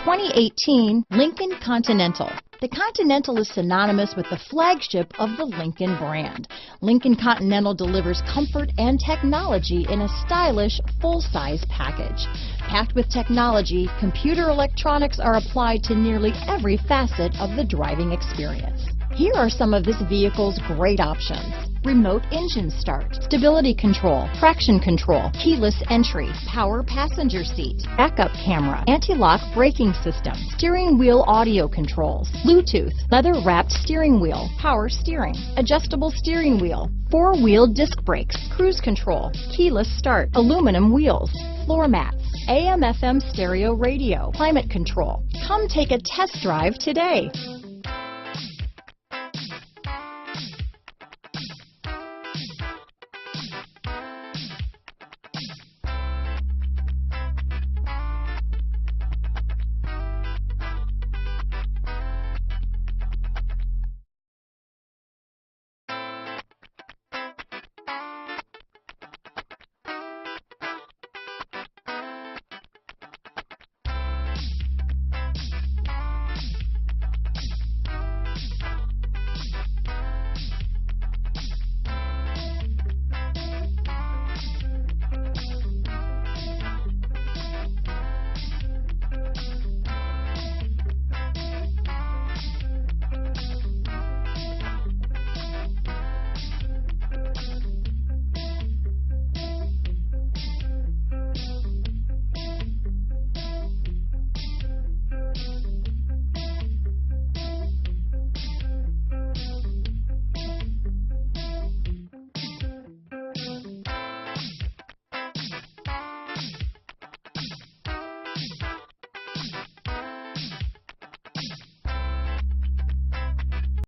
2018 Lincoln Continental. The Continental is synonymous with the flagship of the Lincoln brand. Lincoln Continental delivers comfort and technology in a stylish, full-size package. Packed with technology, computer electronics are applied to nearly every facet of the driving experience. Here are some of this vehicle's great options: remote engine start, stability control, traction control, keyless entry, power passenger seat, backup camera, anti-lock braking system, steering wheel audio controls, Bluetooth, leather-wrapped steering wheel, power steering, adjustable steering wheel, four-wheel disc brakes, cruise control, keyless start, aluminum wheels, floor mats, AM/FM stereo radio, climate control. Come take a test drive today.